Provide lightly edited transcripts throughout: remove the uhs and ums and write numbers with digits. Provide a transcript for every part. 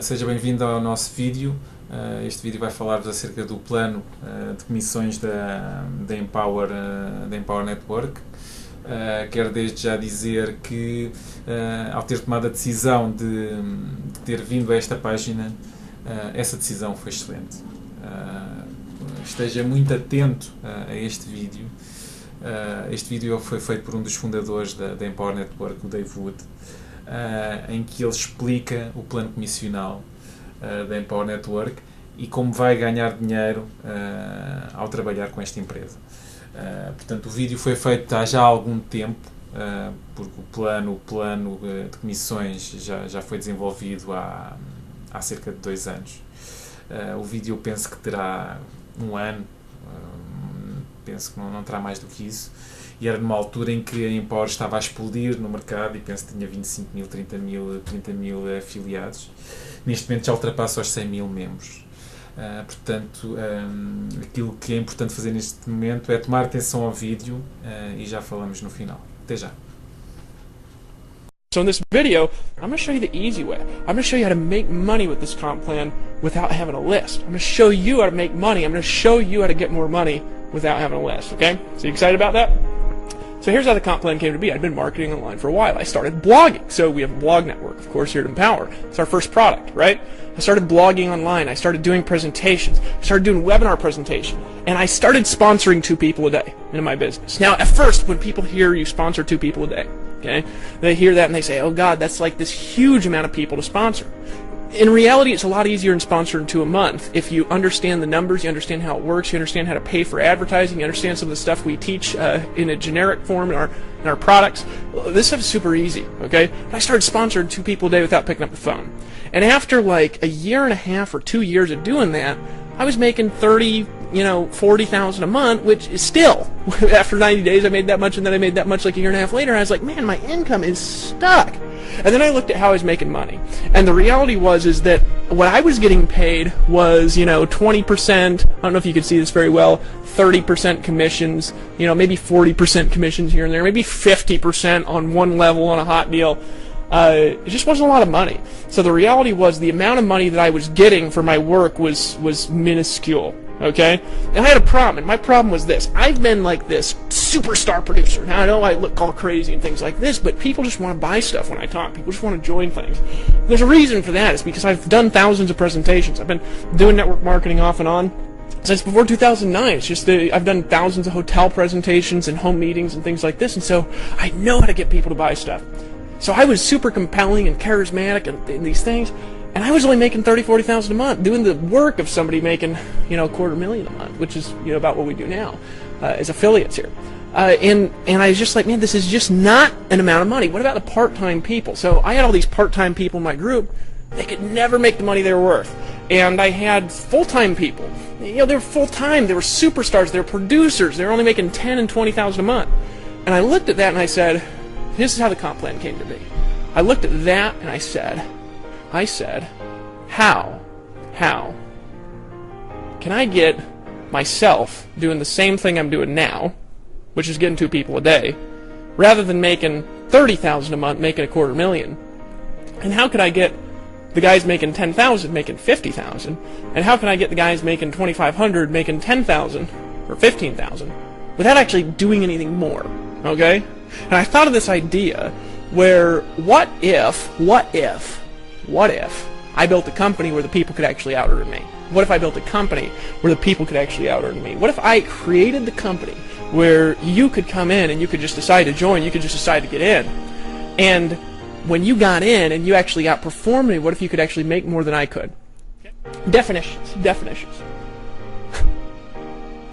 Seja bem-vindo ao nosso vídeo. Este vídeo vai falar-vos acerca do plano de comissões da Empower Network. Quero desde já dizer que, ao ter tomado a decisão de ter vindo a esta página, essa decisão foi excelente. Esteja muito atento a este vídeo. Este vídeo foi feito por um dos fundadores da Empower Network, o Dave Wood, em que ele explica o plano comissional da Empower Network e como vai ganhar dinheiro ao trabalhar com esta empresa. Portanto, o vídeo foi feito há já algum tempo, porque o plano de comissões já foi desenvolvido há cerca de 2 anos. O vídeo eu penso que terá 1 ano, penso que não terá mais do que isso, e era numa altura em que a Empower estava a explodir no mercado e penso que tinha 25 mil, 30 mil afiliados. Neste momento já ultrapassa os 100 mil membros. Portanto, aquilo que é importante fazer neste momento é tomar atenção ao vídeo e já falamos no final. Até já! So in this video, I'm going to show you the easy way. I'm going to show you how to make money with this comp plan without having a list. I'm going to show you how to make money. I'm going to show you how to get more money without having a list, okay? So you excited about that? So here's how the comp plan came to be. I'd been marketing online for a while. I started blogging. So we have a blog network, of course, here at Empower. It's our first product, right? I started blogging online. I started doing presentations. I started doing webinar presentation. And I started sponsoring 2 people a day in my business. Now, at first, when people hear you sponsor 2 people a day, okay, they hear that and they say, oh God, that's like this huge amount of people to sponsor. In reality, it's a lot easier in sponsoring 2 a month if you understand the numbers, you understand how it works, you understand how to pay for advertising, you understand some of the stuff we teach in a generic form in our products. This stuff is super easy, okay? I started sponsoring 2 people a day without picking up the phone. And after like a year and a half or 2 years of doing that, I was making 30, $40,000 a month, which is still, after 90 days I made that much, and then I made that much like a year and a half later, and I was like, man, my income is stuck. And then I looked at how I was making money. And the reality is that what I was getting paid was, 20%, I don't know if you could see this very well, 30% commissions, maybe 40% commissions here and there, maybe 50% on one level on a hot deal. It just wasn't a lot of money. So the reality was the amount of money that I was getting for my work was minuscule. Okay? And I had a problem, and my problem was this. I've been like this superstar producer. Now, I know I look all crazy and things like this, but people just want to buy stuff when I talk. People just want to join things. There's a reason for that. It's because I've done thousands of presentations. I've been doing network marketing off and on since before 2009. It's just I've done thousands of hotel presentations and home meetings and things like this, and so I know how to get people to buy stuff. So I was super compelling and charismatic and these things, and I was only making $30,000, $40,000 a month, doing the work of somebody making, $250,000 a month, which is, about what we do now as affiliates here. And I was just like, man, this is just not an amount of money. What about the part-time people? So I had all these part-time people in my group. They could never make the money they were worth. And I had full-time people. They were full-time. They were superstars. They were producers. They were only making $10,000 and $20,000 a month. And I looked at that and I said, this is how the comp plan came to be. I looked at that and I said, how can I get myself doing the same thing I'm doing now, which is getting 2 people a day, rather than making $30,000 a month, making $250,000? And how could I get the guys making $10,000 making $50,000? And how can I get the guys making $2,500 making $10,000 or $15,000 without actually doing anything more? Okay? And I thought of this idea where what if I built a company where the people could actually out-earn me? What if I built a company where the people could actually out-earn me? What if I created the company where you could come in and you could just decide to join, you could just decide to get in, and when you got in and you actually outperformed me, what if you could actually make more than I could? Definitions.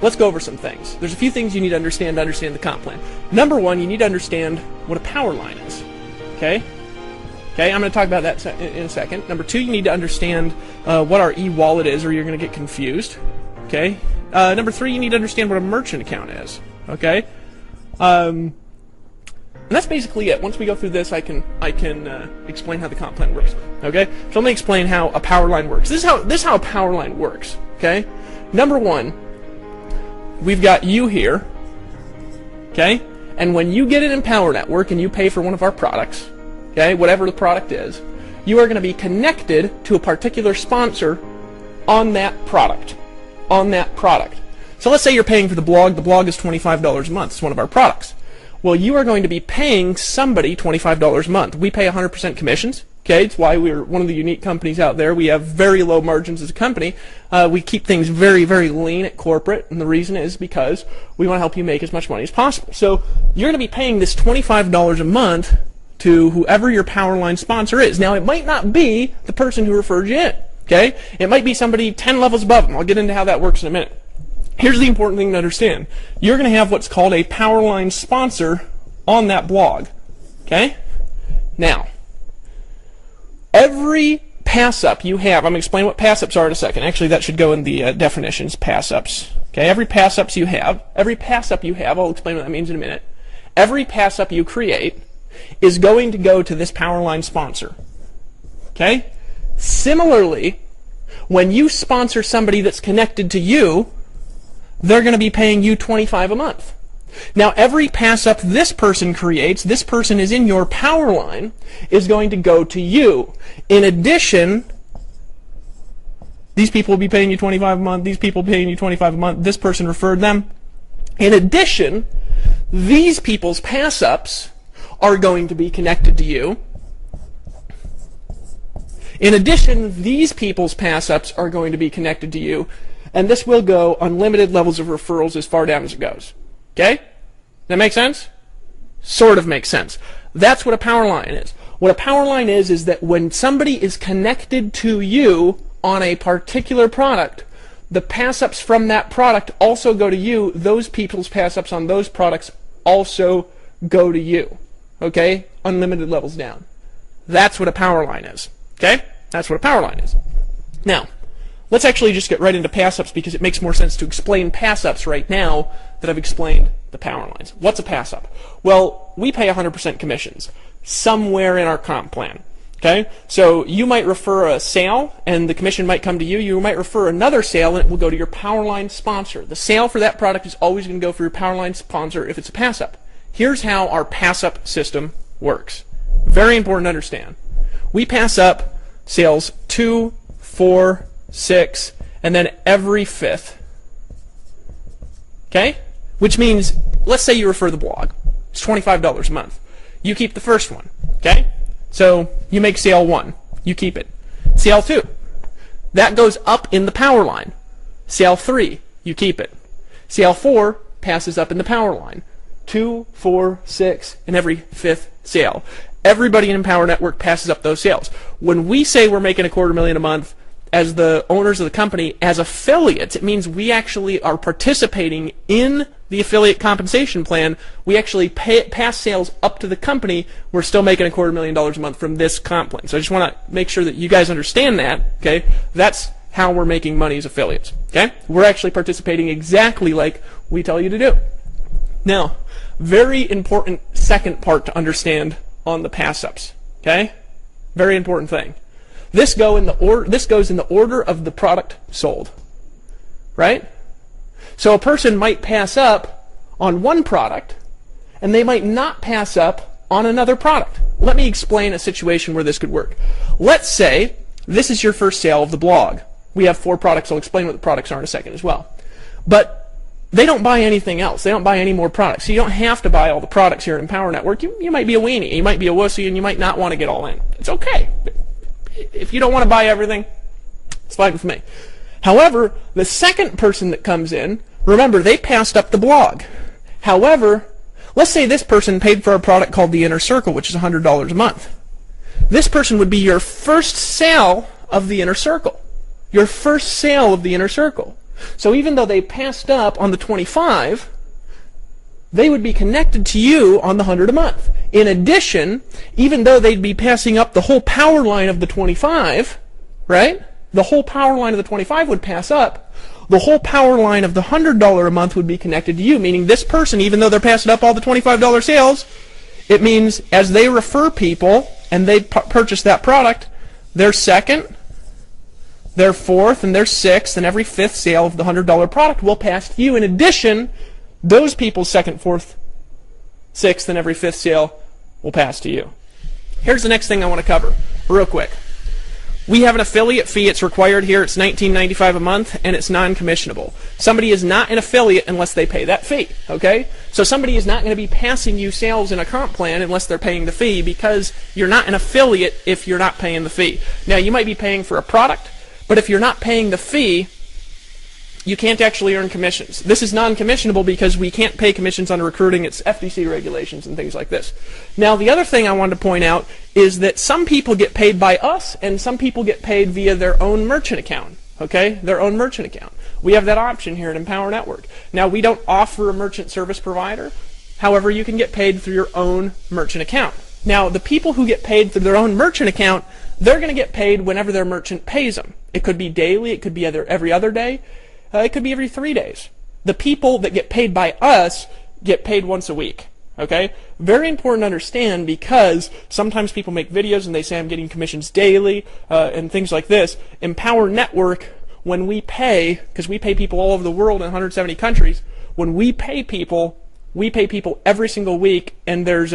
Let's go over some things. There's a few things you need to understand the comp plan. Number 1, you need to understand what a power line is. Okay, I'm going to talk about that in a second. Number 2, you need to understand what our e-wallet is, or you're going to get confused. Okay. Number 3, you need to understand what a merchant account is. Okay. And that's basically it. Once we go through this, I can explain how the comp plan works. Okay. So let me explain how a power line works. This is how a power line works. Okay. Number 1. We've got you here, okay? And when you get an Empower Network and you pay for one of our products, okay, whatever the product is, you are going to be connected to a particular sponsor on that product. On that product. So let's say you're paying for the blog. The blog is $25 a month. It's one of our products. Well, you are going to be paying somebody $25 a month. We pay 100% commissions. Okay, it's why we're one of the unique companies out there. We have very low margins as a company. We keep things very, very lean at corporate, and the reason is because we want to help you make as much money as possible. So you're going to be paying this $25 a month to whoever your Powerline sponsor is. Now, it might not be the person who referred you in. Okay, it might be somebody 10 levels above them. I'll get into how that works in a minute. Here's the important thing to understand. You're going to have what's called a Powerline sponsor on that blog. Okay? Now, every pass-up you have, I'm going to explain what pass-ups are in a second. Actually, that should go in the definitions, pass-ups. Okay, every pass-up you have, I'll explain what that means in a minute. Every pass-up you create is going to go to this Powerline sponsor. Okay? Similarly, when you sponsor somebody that's connected to you, they're going to be paying you $25 a month. Now, every pass-up this person creates, this person is in your Powerline, is going to go to you. In addition, these people will be paying you $25 a month, these people paying you $25 a month, this person referred them. In addition, these people's pass-ups are going to be connected to you. In addition, these people's pass-ups are going to be connected to you. And this will go unlimited levels of referrals as far down as it goes. Okay? That make sense? Sort of makes sense. That's what a Powerline is. What a Powerline is that when somebody is connected to you on a particular product, the pass-ups from that product also go to you. Those people's pass-ups on those products also go to you. Okay? Unlimited levels down. That's what a Powerline is. Okay? That's what a Powerline is. Now, let's actually just get right into pass-ups because it makes more sense to explain pass-ups right now that I've explained the Powerlines. What's a pass-up? Well, we pay 100% commissions somewhere in our comp plan. Okay? So you might refer a sale and the commission might come to you. You might refer another sale and it will go to your Powerline sponsor. The sale for that product is always going to go for your Powerline sponsor if it's a pass-up. Here's how our pass-up system works. Very important to understand. We pass up sales 2, 4, 6, and then every 5th. Okay? Which means, let's say you refer the blog. It's $25 a month. You keep the first one. Okay? So you make sale 1. You keep it. Sale 2. That goes up in the Powerline. Sale 3. You keep it. Sale 4 passes up in the Powerline. 2, 4, 6, and every 5th sale. Everybody in Empower Network passes up those sales. When we say we're making $250,000 a month, as the owners of the company, as affiliates, it means we actually are participating in the affiliate compensation plan. We actually pass sales up to the company. We're still making $250,000 a month from this comp plan. So I just want to make sure that you guys understand that. Okay, that's how we're making money as affiliates. Okay, we're actually participating exactly like we tell you to do. Now, very important second part to understand on the pass-ups. Okay, very important thing. This goes in the order of the product sold, right? So a person might pass up on one product, and they might not pass up on another product. Let me explain a situation where this could work. Let's say this is your first sale of the blog. We have 4 products. I'll explain what the products are in a second as well. But they don't buy anything else. They don't buy any more products. So you don't have to buy all the products here in Empower Network. You might be a weenie. You might be a wussy, and you might not want to get all in. It's okay. If you don't want to buy everything, it's fine with me. However, the second person that comes in, remember, they passed up the blog. However, let's say this person paid for a product called the Inner Circle, which is $100 a month. This person would be your first sale of the Inner Circle. Your first sale of the Inner Circle. So even though they passed up on the 25, they would be connected to you on the 100 a month. In addition, even though they'd be passing up the whole power line of the 25, right? The whole power line of the 25 would pass up. The whole power line of the $100 a month would be connected to you, meaning this person, even though they're passing up all the $25 sales, it means as they refer people and they purchase that product, their second, their fourth, and their sixth, and every 5th sale of the $100 product will pass to you. In addition, those people's second, fourth, 6th, and every 5th sale will pass to you. Here's the next thing I want to cover real quick. We have an affiliate fee. It's required here. It's $19.95 a month, and it's non-commissionable. Somebody is not an affiliate unless they pay that fee, okay? So somebody is not going to be passing you sales in a comp plan unless they're paying the fee, because you're not an affiliate if you're not paying the fee. Now, you might be paying for a product, but if you're not paying the fee, you can't actually earn commissions. This is non-commissionable because we can't pay commissions under recruiting. It's FTC regulations and things like this. Now, the other thing I wanted to point out is that some people get paid by us and some people get paid via their own merchant account, okay? Their own merchant account. We have that option here at Empower Network. Now, we don't offer a merchant service provider. However, you can get paid through your own merchant account. Now, the people who get paid through their own merchant account, they're going to get paid whenever their merchant pays them. It could be daily. It could be every other day. It could be every 3 days. The people that get paid by us get paid once a week. Okay? Very important to understand, because sometimes people make videos and they say I'm getting commissions daily and things like this. Empower Network, when we pay, because we pay people all over the world in 170 countries, when we pay people every single week, and there's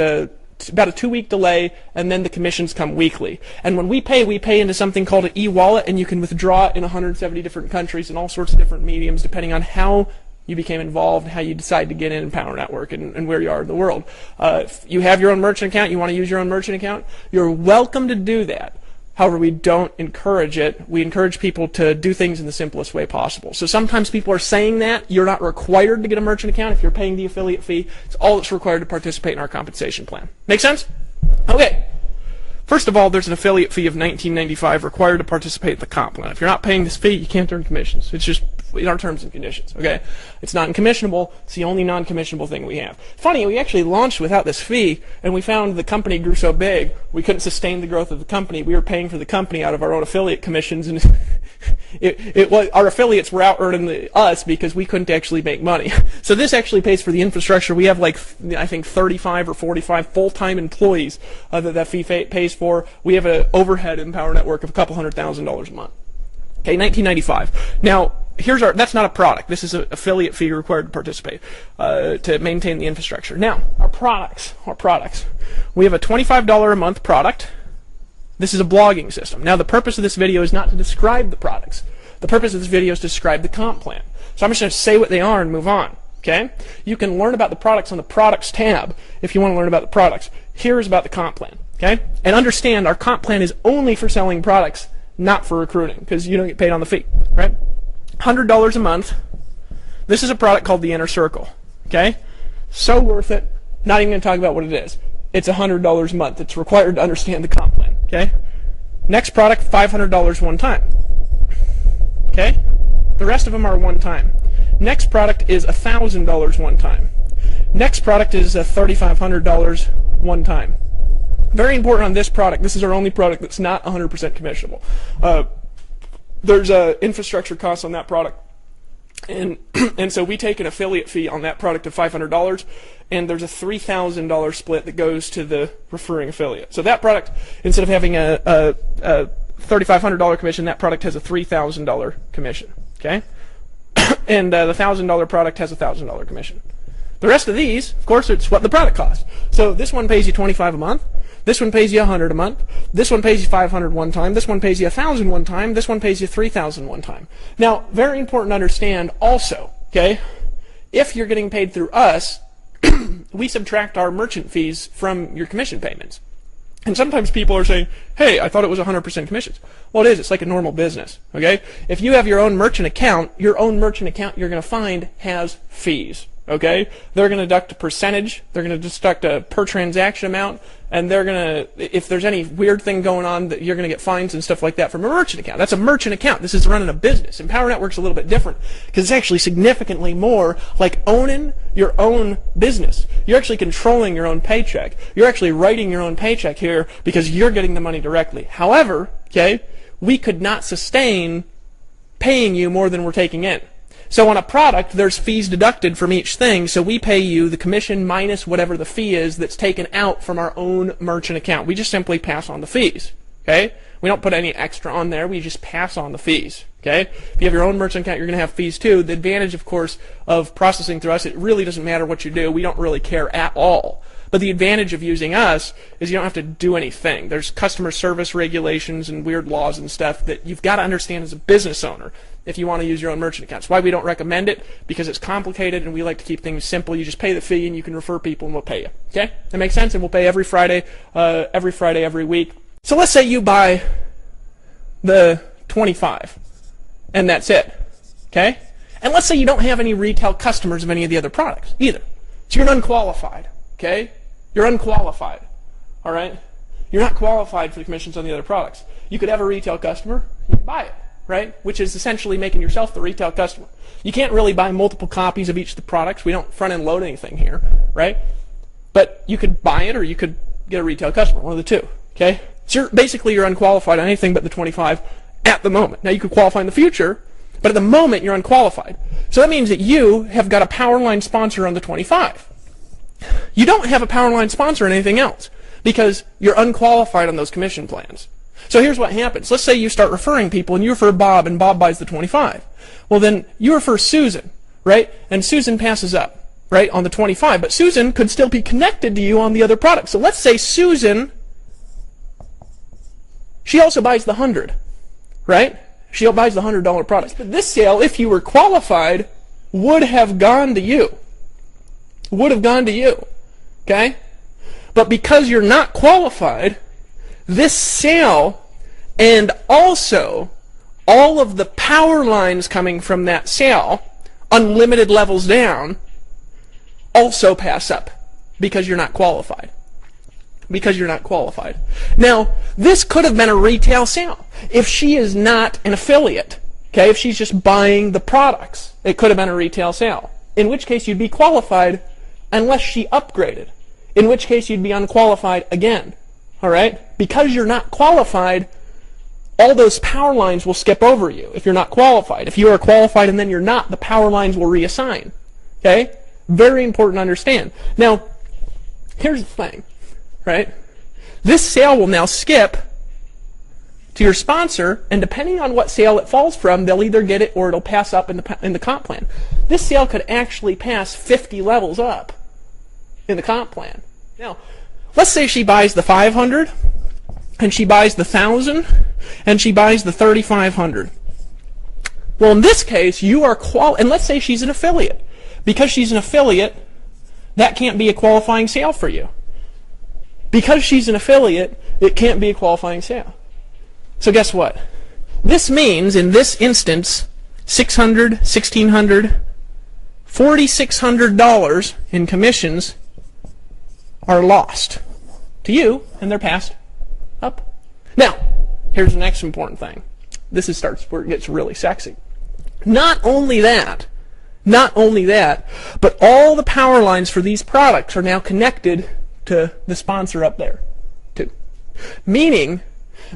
about a 2-week delay, and then the commissions come weekly. And when we pay into something called an e-wallet, and you can withdraw it in 170 different countries and all sorts of different mediums, depending on how you became involved, how you decide to get in Empower Network, and where you are in the world. If you have your own merchant account, you want to use your own merchant account, you're welcome to do that. However, we don't encourage it. We encourage people to do things in the simplest way possible. So sometimes people are saying that you're not required to get a merchant account if you're paying the affiliate fee. It's all that's required to participate in our compensation plan. Make sense? Okay. First of all, there's an affiliate fee of $19.95 required to participate in the comp plan. If you're not paying this fee, you can't earn commissions. It's just in our terms and conditions, okay? It's non-commissionable. It's the only non-commissionable thing we have. Funny, we actually launched without this fee, and we found the company grew so big, we couldn't sustain the growth of the company. We were paying for the company out of our own affiliate commissions, and our affiliates were out earning us because we couldn't actually make money. So this actually pays for the infrastructure. We have, like, I think 35 or 45 full-time employees that fee pays for. We have an overhead Empower Network of a couple $100,000 a month. Okay, $19.95. Now, that's not a product. This is an affiliate fee required to participate, to maintain the infrastructure. Now, our products. We have a $25 a month product. This is a blogging system. Now, the purpose of this video is not to describe the products. The purpose of this video is to describe the comp plan. So I'm just going to say what they are and move on. Okay? You can learn about the products on the products tab if you want to learn about the products. Here is about the comp plan. Okay? And understand, our comp plan is only for selling products, not for recruiting, because you don't get paid on the fee. Right? $100 a month. This is a product called the Inner Circle. Okay? So worth it. Not even going to talk about what it is. It's $100 a month. It's required to understand the comp plan. Okay? Next product, $500 one time. Okay? The rest of them are one time. Next product is $1,000 one time. Next product is $3,500 one time. Very important on this product. This is our only product that's not 100% commissionable. There's infrastructure costs on that product, and so we take an affiliate fee on that product of $500, and there's a $3,000 split that goes to the referring affiliate. So that product, instead of having a $3,500 commission, that product has a $3,000 commission. Okay, and the $1,000 product has a $1,000 commission. The rest of these, of course, it's what the product costs. So this one pays you $25 a month. This one pays you $100 a month. This one pays you $500 one time. This one pays you $1,000 one time. This one pays you $3,000 one time. Now, very important to understand also, okay, if you're getting paid through us, we subtract our merchant fees from your commission payments. And sometimes people are saying, hey, I thought it was 100% commissions. Well, it is. It's like a normal business, okay? If you have your own merchant account you're going to find has fees. Okay, they're going to deduct a percentage. They're going to deduct a per transaction amount, and they're going to, if there's any weird thing going on, that you're going to get fines and stuff like that from a merchant account. That's a merchant account. This is running a business. Empower Network's a little bit different because it's actually significantly more like owning your own business. You're actually controlling your own paycheck. You're actually writing your own paycheck here because you're getting the money directly. However, okay, we could not sustain paying you more than we're taking in. So on a product, there's fees deducted from each thing, so we pay you the commission minus whatever the fee is that's taken out from our own merchant account. We just simply pass on the fees, okay? We don't put any extra on there, we just pass on the fees, okay? If you have your own merchant account, you're going to have fees too. The advantage, of course, of processing through us, it really doesn't matter what you do. We don't really care at all. But the advantage of using us is you don't have to do anything. There's customer service regulations and weird laws and stuff that you've got to understand as a business owner if you want to use your own merchant accounts. Why we don't recommend it? Because it's complicated and we like to keep things simple. You just pay the fee and you can refer people and we'll pay you. Okay? That makes sense? And we'll pay every Friday, every week. So let's say you buy the 25 and that's it. Okay? And let's say you don't have any retail customers of any of the other products either. So you're unqualified. Okay? You're unqualified. All right? You're not qualified for the commissions on the other products. You could have a retail customer, you can buy it, right? Which is essentially making yourself the retail customer. You can't really buy multiple copies of each of the products. We don't front-end load anything here, right? But you could buy it or you could get a retail customer, one of the two, okay? So basically you're unqualified on anything but the 25 at the moment. Now you could qualify in the future, but at the moment you're unqualified. So that means that you have got a power line sponsor on the 25. You don't have a power line sponsor on anything else because you're unqualified on those commission plans. So here's what happens. Let's say you start referring people and you refer Bob and Bob buys the 25. Well then you refer Susan, right? And Susan passes up, right, on the 25. But Susan could still be connected to you on the other product. So let's say Susan, she also buys the 100, right? She buys the $100 product. But this sale, if you were qualified, would have gone to you. Would have gone to you, okay? But because you're not qualified, this sale and also all of the power lines coming from that sale, unlimited levels down, also pass up because you're not qualified. Because you're not qualified. Now, this could have been a retail sale. If she is not an affiliate, okay, if she's just buying the products, it could have been a retail sale. In which case you'd be qualified unless she upgraded. In which case you'd be unqualified again. All right? Because you're not qualified, all those power lines will skip over you if you're not qualified. If you are qualified and then you're not, the power lines will reassign. Okay? Very important to understand. Now, here's the thing, right? This sale will now skip to your sponsor, and depending on what sale it falls from, they'll either get it or it'll pass up in the comp plan. This sale could actually pass 50 levels up in the comp plan. Now, let's say she buys the 500, and she buys the 1,000, and she buys the 3,500. Well, in this case, you are and let's say she's an affiliate. Because she's an affiliate, that can't be a qualifying sale for you. Because she's an affiliate, it can't be a qualifying sale. So guess what? This means, in this instance, $600, $1,600, $4,600 in commissions are lost to you, and they're passed up. Now, here's the next important thing. This starts where it gets really sexy. Not only that, but all the power lines for these products are now connected to the sponsor up there, too. Meaning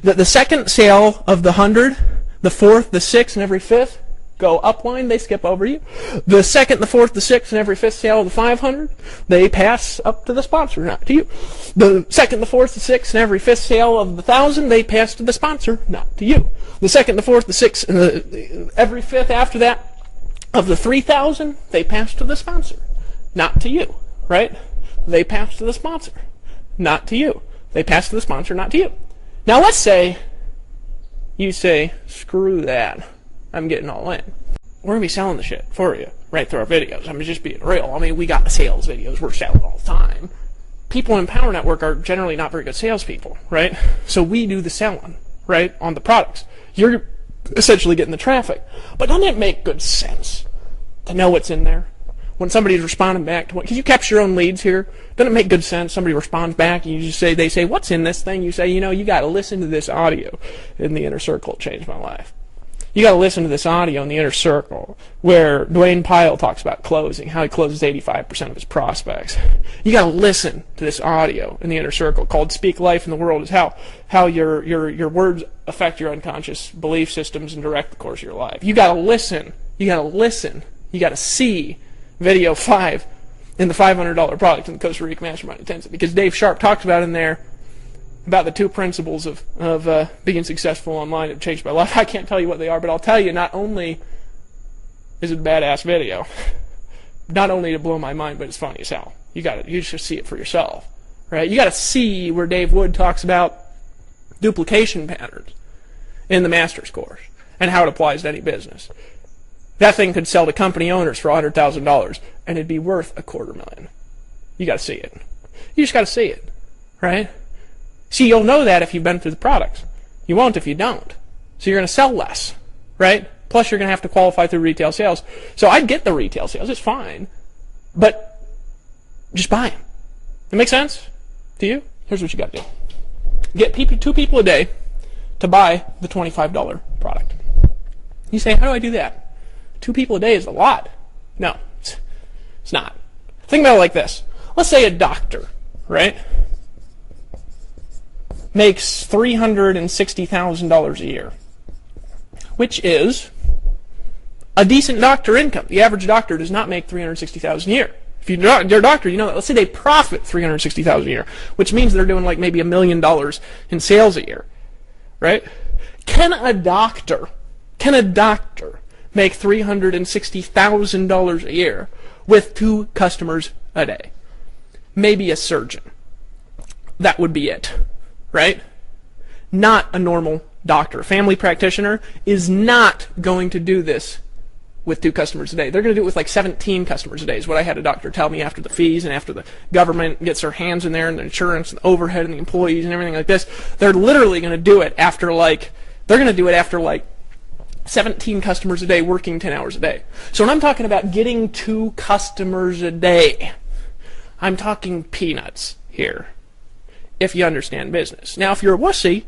that the second sale of the 100, the fourth, the sixth, and every fifth go upline, they skip over you. The second, the fourth, the sixth, and every fifth sale of the 500, they pass up to the sponsor, not to you. The second, the fourth, the sixth, and every fifth sale of the 1,000, they pass to the sponsor, not to you. The second, the fourth, the sixth, and every fifth after that of the 3,000, they pass to the sponsor, not to you, right? They pass to the sponsor, not to you. They pass to the sponsor, not to you. Now let's say you say, screw that, I'm getting all in. We're going to be selling the shit for you right through our videos. I'm just being real. I mean, we got sales videos. We're selling all the time. People in Power Network are generally not very good salespeople, right? So we do the selling, right, on the products. You're essentially getting the traffic. But doesn't it make good sense to know what's in there? When somebody's responding back to what, because you capture your own leads here, doesn't it make good sense? Somebody responds back, and you just say, they say, what's in this thing? You say, you got to listen to this audio in the inner circle. It changed my life. You got to listen to this audio in the inner circle where Dwayne Pyle talks about closing, how he closes 85% of his prospects. You got to listen to this audio in the inner circle called Speak Life in the World, is how your words affect your unconscious belief systems and direct the course of your life. You got to listen. You got to listen. You got to see video 5 in the $500 product in the Costa Rica Mastermind Intensive, because Dave Sharp talks about in there about the 2 principles of being successful online that changed my life. I can't tell you what they are, but I'll tell you, not only is it a badass video, not only to blow my mind, but it's funny as hell. You should see it for yourself, right? You got to see where Dave Wood talks about duplication patterns in the master's course and how it applies to any business. That thing could sell to company owners for $100,000 and it'd be worth $250,000. You got to see it. You just got to see it, right? See, you'll know that if you've been through the products. You won't if you don't. So you're going to sell less, right? Plus you're going to have to qualify through retail sales. So I'd get the retail sales. It's fine. But just buy them. That make sense to you? Here's what you got to do. Get 2 people a day to buy the $25 product. You say, how do I do that? 2 people a day is a lot. No, it's not. Think about it like this. Let's say a doctor, right, makes $360,000 a year, which is a decent doctor income. The average doctor does not make $360,000 a year. If you're a doctor, you know that. Let's say they profit $360,000 a year, which means they're doing like maybe $1 million in sales a year, right? Can a doctor make $360,000 a year with 2 customers a day? Maybe a surgeon. That would be it, right? Not a normal doctor. A family practitioner is not going to do this with 2 customers a day. They're going to do it with like 17 customers a day is what I had a doctor tell me after the fees and after the government gets their hands in there and the insurance and the overhead and the employees and everything like this. They're literally going to do it after like 17 customers a day working 10 hours a day. So when I'm talking about getting 2 customers a day, I'm talking peanuts here, if you understand business. Now, if you're a wussy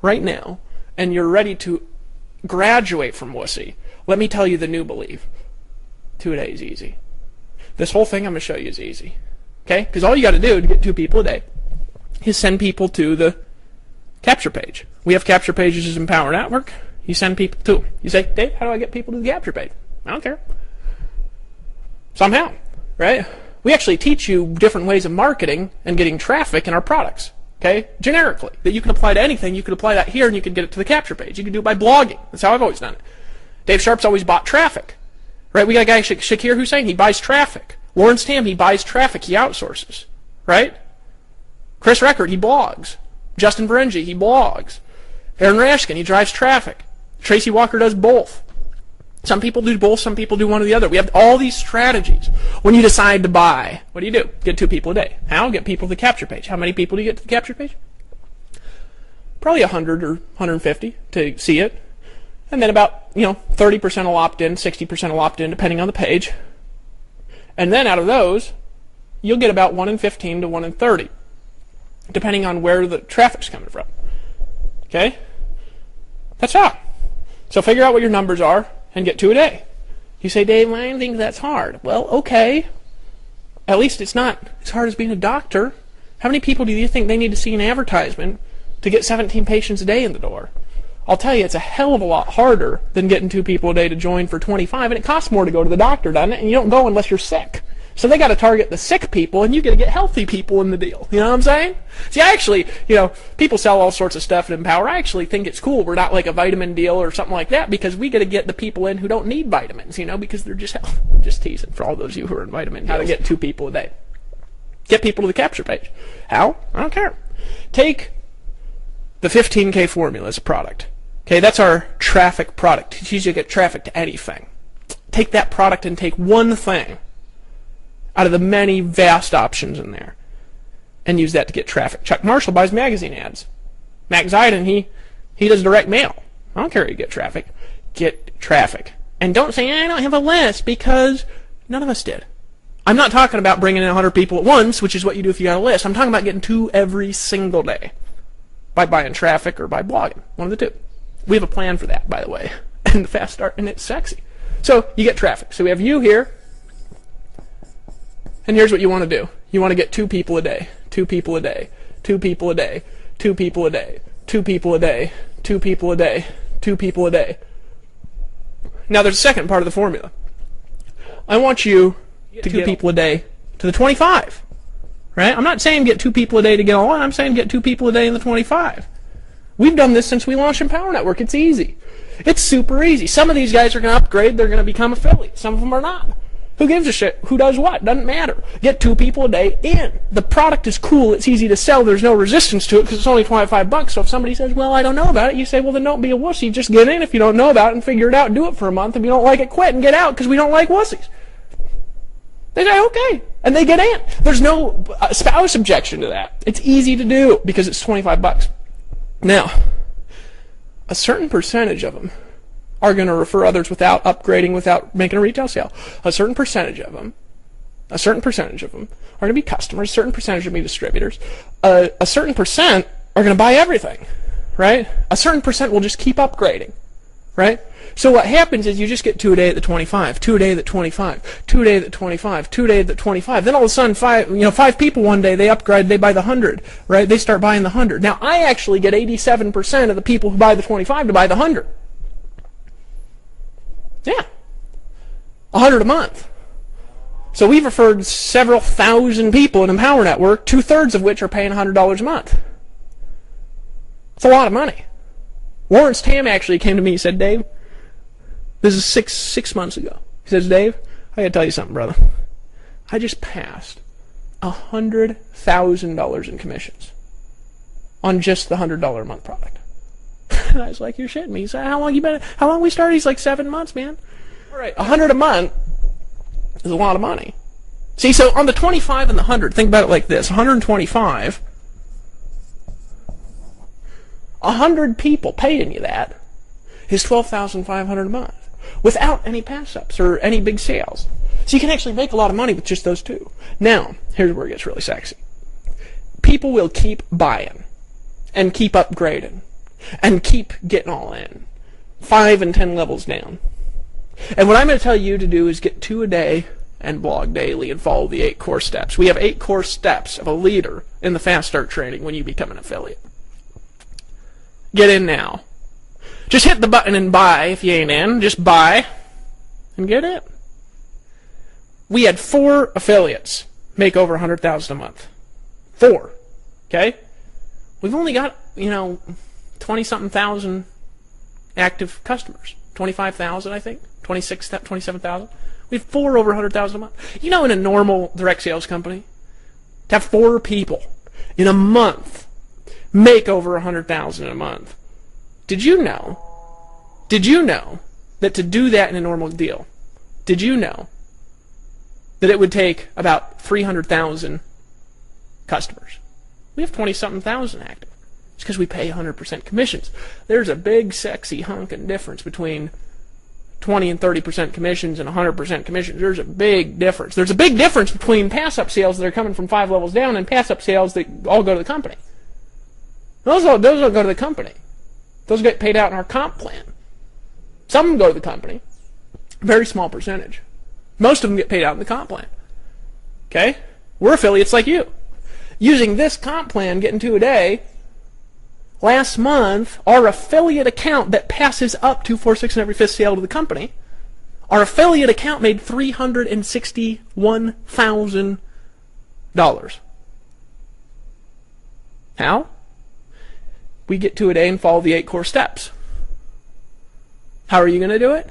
right now and you're ready to graduate from wussy, let me tell you the new belief. 2 a day is easy. This whole thing I'm going to show you is easy. Okay? Because all you got to do to get 2 people a day is send people to the capture page. We have capture pages as Empower Network. You send people to them. You say, Dave, how do I get people to the capture page? I don't care. Somehow, right? We actually teach you different ways of marketing and getting traffic in our products. Okay? Generically. That you can apply to anything. You could apply that here and you can get it to the capture page. You can do it by blogging. That's how I've always done it. Dave Sharp's always bought traffic. Right? We got a guy, Shakir Hussain, he buys traffic. Lawrence Tam, he buys traffic. He outsources. Right? Chris Record, he blogs. Justin Berenji, he blogs. Aaron Rashkin, he drives traffic. Tracy Walker does both. Some people do both, some people do one or the other. We have all these strategies. When you decide to buy, what do? Get 2 people a day. How? Get people to the capture page. How many people do you get to the capture page? Probably 100 or 150 to see it. And then about, 30% will opt in, 60% will opt in, depending on the page. And then out of those, you'll get about 1 in 15 to 1 in 30, depending on where the traffic's coming from. Okay? That's how. So figure out what your numbers are and get 2 a day. You say, Dave, I don't think that's hard. Well, okay. At least it's not as hard as being a doctor. How many people do you think they need to see an advertisement to get 17 patients a day in the door? I'll tell you, it's a hell of a lot harder than getting 2 people a day to join for 25, and it costs more to go to the doctor, doesn't it? And you don't go unless you're sick. So they got to target the sick people, and you got to get healthy people in the deal. You know what I'm saying? See, I actually, people sell all sorts of stuff at Empower. I actually think it's cool. We're not like a vitamin deal or something like that, because we got to get the people in who don't need vitamins, because they're just teasing for all those of you who are in vitamin deals. How to get 2 people a day. Get people to the capture page. How? I don't care. Take the 15K formula as a product. Okay, that's our traffic product. It teaches you to get traffic to anything. Take that product and take one thing out of the many vast options in there and use that to get traffic. Chuck Marshall buys magazine ads. Mac Zidon, he does direct mail. I don't care how you get traffic. Get traffic. And don't say, I don't have a list, because none of us did. I'm not talking about bringing in 100 people at once, which is what you do if you got a list. I'm talking about getting 2 every single day by buying traffic or by blogging. One of the 2. We have a plan for that, by the way. And the fast start, and it's sexy. So you get traffic. So we have you here. And here's what you want to do. You want to get 2 people a day. 2 people a day. 2 people a day. 2 people a day. 2 people a day. 2 people a day. 2 people a day. Now there's a second part of the formula. I want you to get people a day to the 25. Right? I'm not saying get 2 people a day to get all 1. I'm saying get 2 people a day in the 25. We've done this since we launched Empower Network. It's easy. It's super easy. Some of these guys are going to upgrade. They're going to become affiliates. Some of them are not. Who gives a shit who does what? Doesn't matter. Get 2 people a day in. The product is cool. It's easy to sell. There's no resistance to it because it's only $25. So if somebody says, well, I don't know about it, you say, well, then don't be a wussy. Just get in if you don't know about it and figure it out. Do it for a month. If you don't like it, quit and get out because we don't like wussies. They say, okay. And they get in. There's no spouse objection to that. It's easy to do because it's $25. Now, a certain percentage of them are going to refer others without upgrading, without making a retail sale. A certain percentage of them are going to be customers. A certain percentage are going to be distributors. A certain percent are going to buy everything, right? A certain percent will just keep upgrading, right? So what happens is you just get 2 a day at the 25, 2 a day at the 25, 2 a day at the 25, 2 a day at the 25. Then all of a sudden, 5 people one day, they upgrade, they buy the 100, right? They start buying the 100. Now, I actually get 87% of the people who buy the 25 to buy the 100. Yeah. 100 a month. So we've referred several thousand people in Empower Network, 2/3 of which are paying $100 a month. It's a lot of money. Lawrence Tam actually came to me and said, Dave, this is six months ago. He says, Dave, I gotta tell you something, brother. I just passed $100,000 in commissions on just the $100 a month product. And I was like, you're shitting me. He said, how long we started? He's like, 7 months, man. All right, 100 a month is a lot of money. See, so on the 25 and the 100, think about it like this. 125, 100 people paying you that is $12,500 a month without any pass-ups or any big sales. So you can actually make a lot of money with just those two. Now, here's where it gets really sexy. People will keep buying and keep upgrading and keep getting all in, 5 and 10 levels down. And what I'm going to tell you to do is get 2 a day and blog daily and follow the 8 core steps. We have 8 core steps of a leader in the Fast Start training when you become an affiliate. Get in now. Just hit the button and buy if you ain't in. Just buy and get in. We had 4 affiliates make over $100,000 a month. 4. Okay? We've only got, 20-something thousand active customers. 25,000, I think. 27,000. We have 4 over 100,000 a month. In a normal direct sales company, to have 4 people in a month make over 100,000 in a month. Did you know that to do that in a normal deal, did you know that it would take about 300,000 customers? We have 20-something thousand active. It's because we pay 100% commissions. There's a big, sexy hunkin' difference between 20 and 30% commissions and 100% commissions. There's a big difference. There's a big difference between pass-up sales that are coming from 5 levels down and pass-up sales that all go to the company. Those all go to the company. Those get paid out in our comp plan. Some of them go to the company. Very small percentage. Most of them get paid out in the comp plan. Okay? We're affiliates like you. Using this comp plan, getting 2 a day, last month, our affiliate account that passes up 2, 4, 6, and every 5th sale to the company, our affiliate account made $361,000. How? We get 2 a day and follow the 8 core steps. How are you going to do it?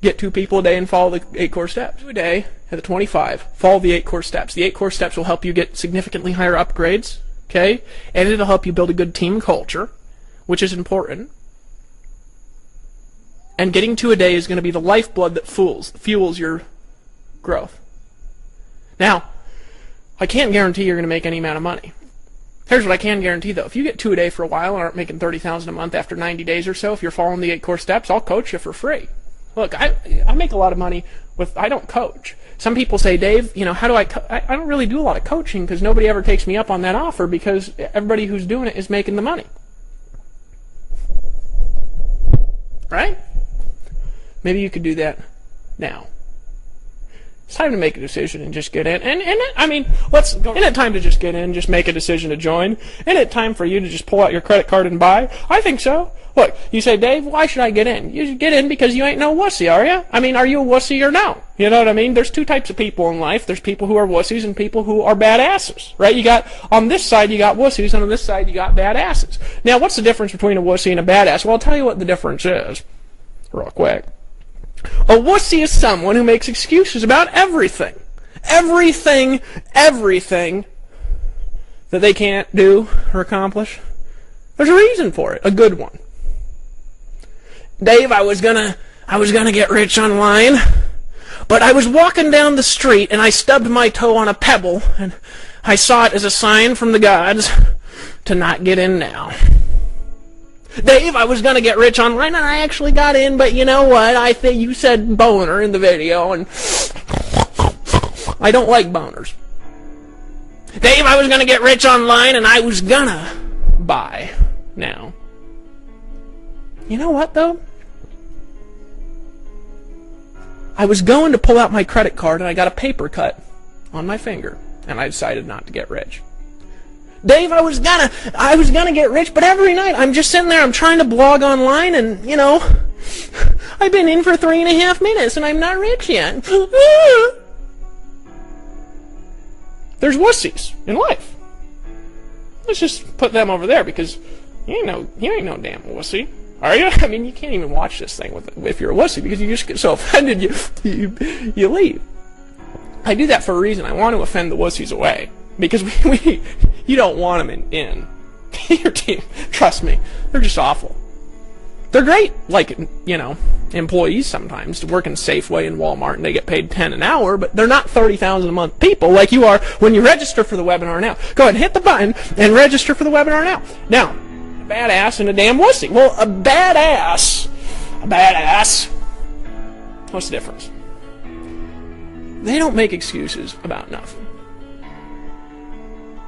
Get 2 people a day and follow the 8 core steps. 2 a day at the 25. Follow the 8 core steps. The 8 core steps will help you get significantly higher upgrades. Okay? And it'll help you build a good team culture, which is important. And getting 2 a day is going to be the lifeblood that fuels your growth. Now, I can't guarantee you're going to make any amount of money. Here's what I can guarantee, though. If you get 2 a day for a while and aren't making $30,000 a month after 90 days or so, if you're following the 8 core steps, I'll coach you for free. Look, I make a lot of money I don't coach. Some people say, Dave, how do I don't really do a lot of coaching because nobody ever takes me up on that offer because everybody who's doing it is making the money. Right? Maybe you could do that now. It's time to make a decision and just get in. Let's go. Isn't it time to just get in, just make a decision to join? Isn't it time for you to just pull out your credit card and buy? I think so. Look, you say, Dave, why should I get in? You should get in because you ain't no wussy, are you? Are you a wussy or no? You know what I mean? There's 2 types of people in life. There's people who are wussies and people who are badasses, right? On this side, you got wussies, and on this side, you got badasses. Now, what's the difference between a wussy and a badass? Well, I'll tell you what the difference is, real quick. A wussy is someone who makes excuses about everything. Everything that they can't do or accomplish. There's a reason for it, a good one. Dave, I was gonna get rich online, but I was walking down the street and I stubbed my toe on a pebble, and I saw it as a sign from the gods to not get in now. Dave, I was gonna get rich online and I actually got in, but you know what? I think you said boner in the video, and I don't like boners. Dave, I was gonna get rich online and I was gonna buy now. You know what, though? I was going to pull out my credit card and I got a paper cut on my finger, and I decided not to get rich. Dave, I was gonna get rich, but every night I'm just sitting there, I'm trying to blog online, and, you know, I've been in for 3.5 minutes and I'm not rich yet. There's wussies in life. Let's just put them over there, because you ain't no damn wussy, are you? I mean, you can't even watch this thing if you're a wussy, because you just get so offended you leave. I do that for a reason. I want to offend the wussies away, because you don't want them in your team. Trust me, they're just awful. They're great, like, you know, employees sometimes to work in Safeway and Walmart, and they get paid $10 an hour, but they're not $30,000 a month people like you are when you register for the webinar now. Go ahead and hit the button and register for the webinar now. Now, a badass and a damn wussy. Well, a badass, what's the difference? They don't make excuses about nothing.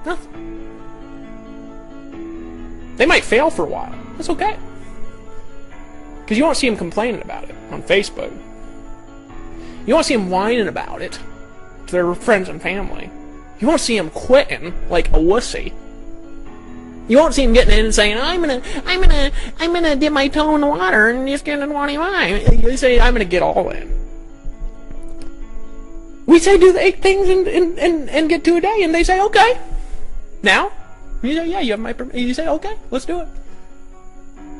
Nothing. They might fail for a while. That's okay. Because you won't see them complaining about it on Facebook. You won't see them whining about it to their friends and family. You won't see them quitting like a wussy. You won't see them getting in and saying, I'm gonna dip my toe in the water and just get in 25. You say, I'm gonna get all in. We say, do the 8 things and get to a day, and they say, okay. Now, you say, yeah, you have my permission. You say, okay, let's do it.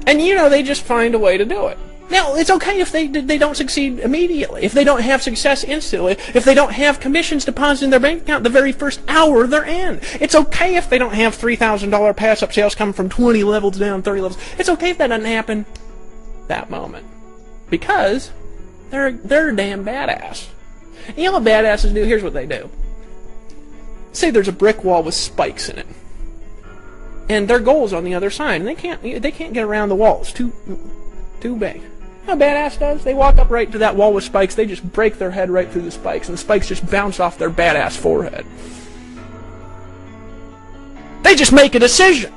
And you know, they just find a way to do it. Now, it's okay if they don't succeed immediately, if they don't have success instantly, if they don't have commissions deposited in their bank account the very first hour they're in. It's okay if they don't have $3,000 pass-up sales coming from 20 levels down, 30 levels. It's okay if that doesn't happen that moment, because they're a damn badass. And you know what badasses do? Here's what they do. Say there's a brick wall with spikes in it, and their goal's on the other side, and they can't get around the wall. It's too big. You know what a badass does? They walk up right to that wall with spikes, they just break their head right through the spikes, and the spikes just bounce off their badass forehead. They just make a decision.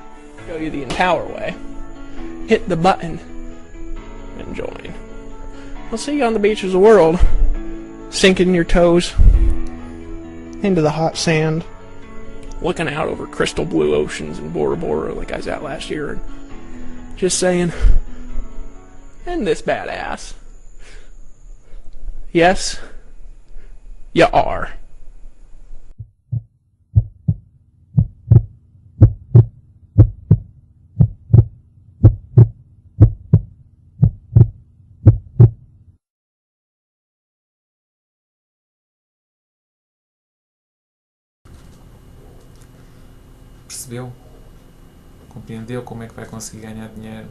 Show you the Empower way. Hit the button and join. I'll see you on the beaches of the world, sinking your toes into the hot sand, looking out over crystal blue oceans in Bora Bora like I was at last year, and just saying, and this badass. Yes, you are. Percebeu? Compreendeu como é que vai conseguir ganhar dinheiro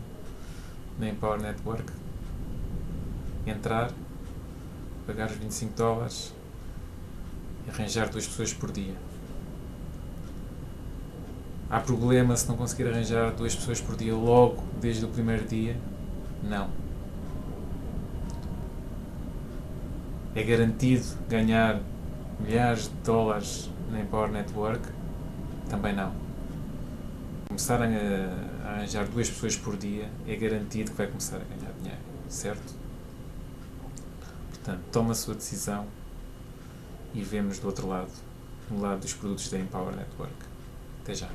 na Empower Network? Entrar, pagar os $25 e arranjar 2 pessoas por dia. Há problema se não conseguir arranjar 2 pessoas por dia logo desde o primeiro dia? Não. É garantido ganhar milhares de dólares na Empower Network? Também não. Começar a arranjar 2 pessoas por dia é garantido que vai começar a ganhar dinheiro, certo? Portanto, toma a sua decisão e vemo-nos do outro lado, no lado dos produtos da Empower Network. Até já.